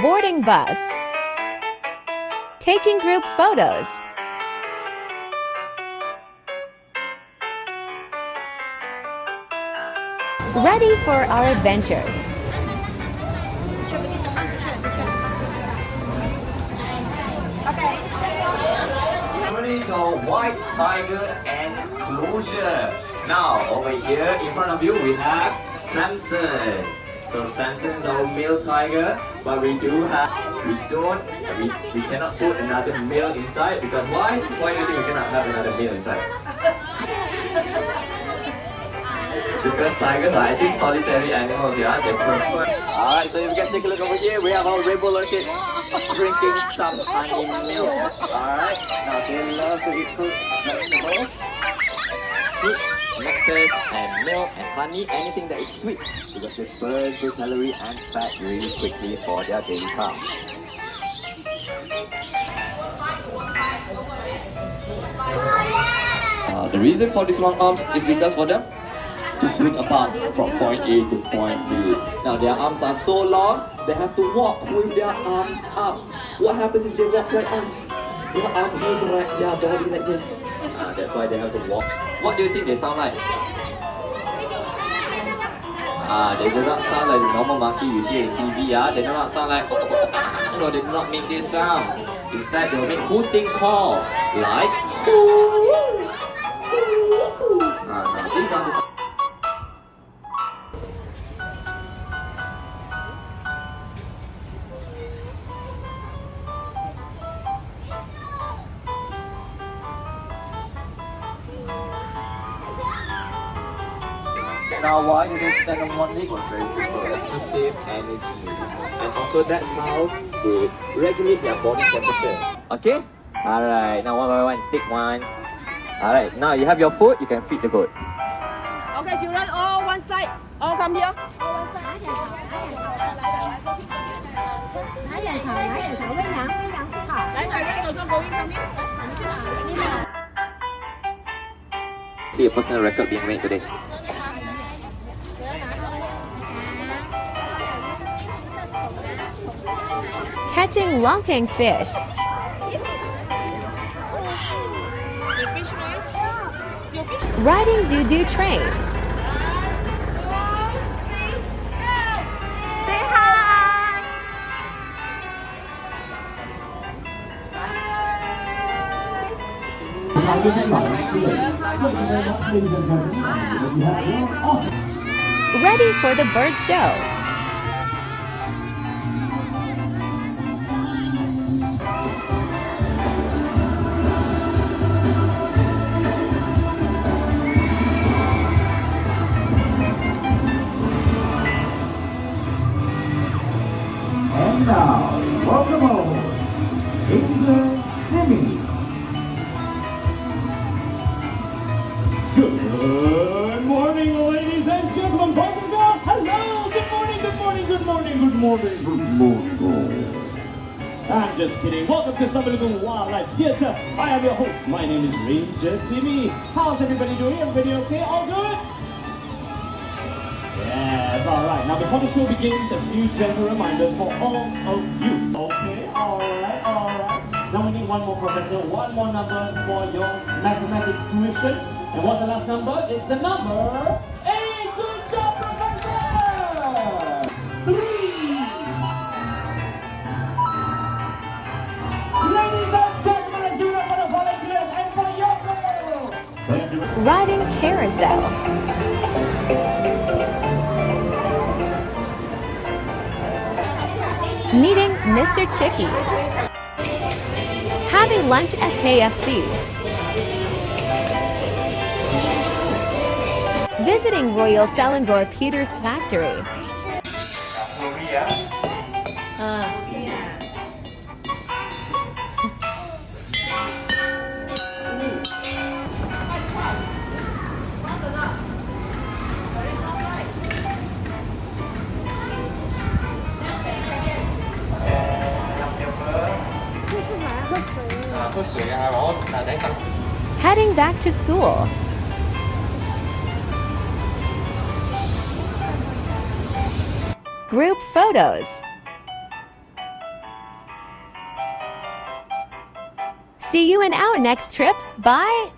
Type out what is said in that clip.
Boarding bus. Taking group photos. Ready for our adventures. The white tiger enclosure. Now over here in front of you we have Samson. So Samson is our male tiger, but we cannot put another male inside because why? Why do you think we cannot have another male inside? Because tigers are actually solitary animals, yeah? They prefer. Alright, so if you can take a look over here, we have our rainbow orchid drinking some honey milk. Alright, now they love to eat fruit, vegetables, fruit, nectar, and milk, and honey, anything that is sweet. Because they burn the calorie and fat really quickly for their daily tasks. The reason for these long arms is because for them to swing apart from point A to point B. Now their arms are so long, they have to walk with their arms up. What happens if they walk like us? Their arm will drag their body like this. That's why they have to walk. What do you think they sound like? They do not sound like the normal monkey you hear in TV. They do not sound like no, they do not make these sounds. Instead, they will make hooting calls like these are the Now why do they stand on one leg? Well, very simple, that's to save energy. And also that's how they regulate their body temperature. Okay? Alright, now one by one, take one. Alright, now you have your food, you can feed the goats. Okay, children, all one side. All come here. See a personal record being made today. Catching longking fish. Riding doo-doo train. Say hi! Ready for the bird show. And now, welcome home, Angel Timmy. Good morning, ladies and gentlemen, boys and girls. Hello, good morning, good morning, good morning, good morning, good morning. I'm just kidding. Welcome to Sunway Lagoon Wildlife Theatre. I am your host. My name is Ranger Timmy. How's everybody doing? Everybody okay? All good? Yes, alright. Now before the show begins, a few gentle reminders for all of you. Okay, alright. Now we need one more professor, one more number for your mathematics tuition. And what's the last number? It's the number 8. Good job, professor! 3. Ladies and gentlemen, let's give it up for the volunteers and for your crew. Thank you. Riding carousel. Meeting Mr. Chicky. Having lunch at KFC. Visiting Royal Selangor Pewter Factory. Heading back to school. Group photos. See you in our next trip. Bye!